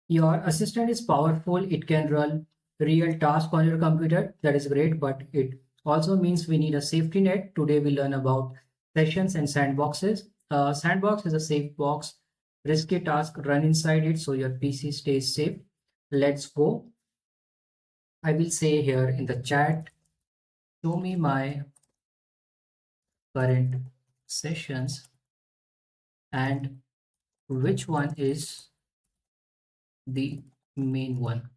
Your assistant is powerful. It can run real tasks on your computer. That is great, but it also means we need a safety net. Today we learn about sessions and sandboxes. Sandbox is a safe box. Risky task run inside it so your PC stays safe. Let's go. I will say here in the chat, show me my current sessions and which one is the main one.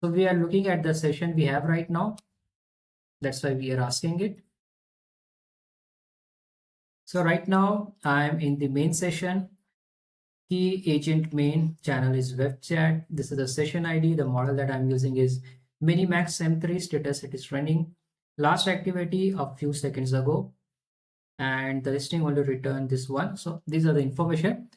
So we are looking at the session we have right now. That's why we are asking it. So right now I'm in the main session. Key agent main channel is web chat. This is the session ID. The model that I'm using is Minimax M3 status. It is running. Last activity a few seconds ago. And the listing only returned this one. So these are the information.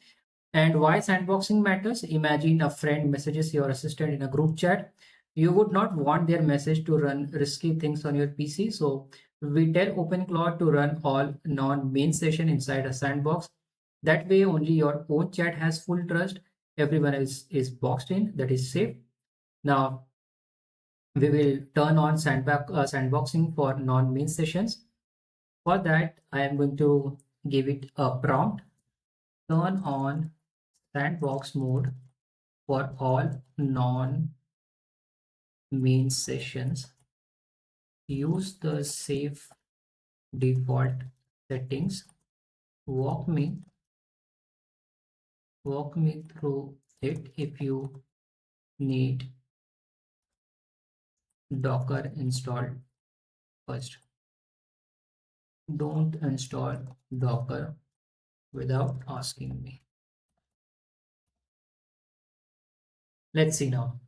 And why sandboxing matters? Imagine a friend messages your assistant in a group chat. You would not want their message to run risky things on your PC. So we tell OpenClaw to run all non-main session inside a sandbox. That way only your own chat has full trust. Everyone else is boxed in, that is safe. Now we will turn on sandboxing for non-main sessions. For that, I am going to give it a prompt. Turn on sandbox mode for all non-main sessions. Use the safe default settings. Walk me through it. If you need Docker installed first. Don't install Docker without asking me. Let's see now.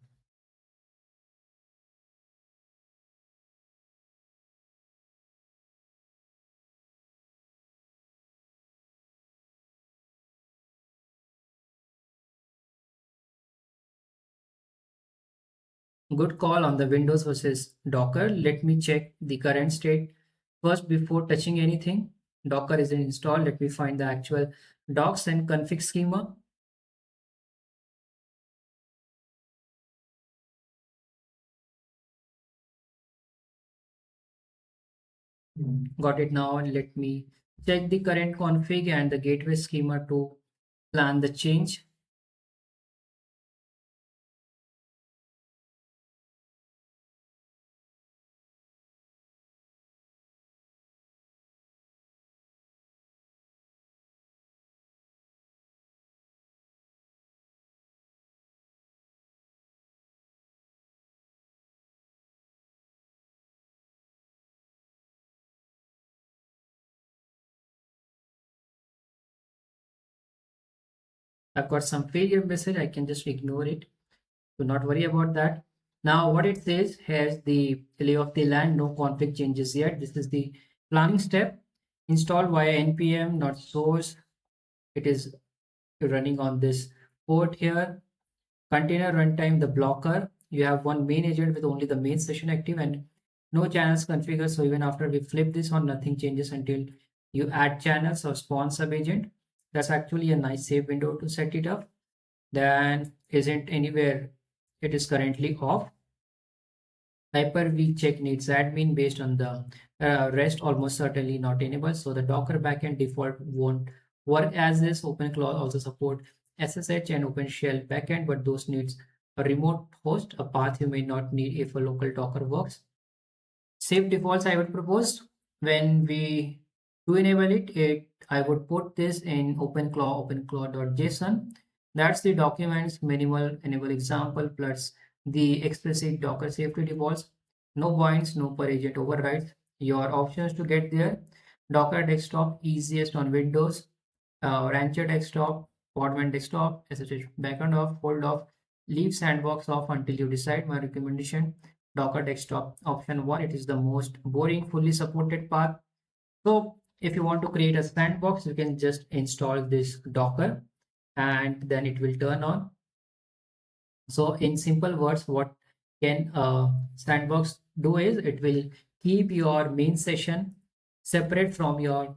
Good call on the Windows versus Docker. Let me check the current state first before touching anything. Docker isn't installed. Let me find the actual docs and config schema. Got it now. Let me check the current config and the gateway schema to plan the change. I've got some failure message. I can just ignore it. So not worry about that. Now what it says has the lay of the land, no config changes yet. This is the planning step. Install via npm, not source. It is running on this port here. Container runtime, the blocker. You have one main agent with only the main session active and no channels configured. So even after we flip this on, nothing changes until you add channels or spawn sub agent. That's actually a nice save window to set it up. Then isn't anywhere it is currently off. Hyper-V check needs admin based on the rest almost certainly not enabled. So the Docker backend default won't work as this. OpenClaw also support SSH and OpenShell backend, but those needs a remote host, a path you may not need if a local Docker works. Safe defaults I would propose when we do enable it, I would put this in OpenClaw, openclaw.json. That's the documents minimal enable example plus the explicit Docker safety defaults. No binds, no per agent overrides. Your options to get there: Docker desktop, easiest on Windows, Rancher desktop, Podman desktop, SSH backend off, hold off, leave sandbox off until you decide. My recommendation: Docker desktop option 1. It is the most boring, fully supported path. So if you want to create a sandbox, you can just install this Docker and then it will turn on. So in simple words, what can sandbox do is it will keep your main session separate from your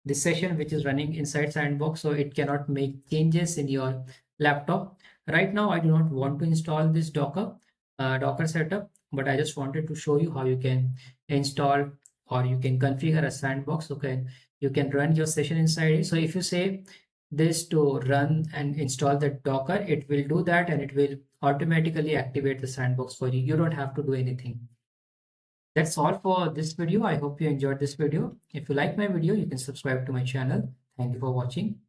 this session which is running inside Sandbox, so it cannot make changes in your laptop. Right now, I do not want to install this Docker setup, but I just wanted to show you how you can install or you can configure a Sandbox. Okay, you can run your session inside it. So if you say this to run and install the Docker, it will do that and it will automatically activate the Sandbox for you. You don't have to do anything. That's all for this video. I hope you enjoyed this video. If you like my video, you can subscribe to my channel. Thank you for watching.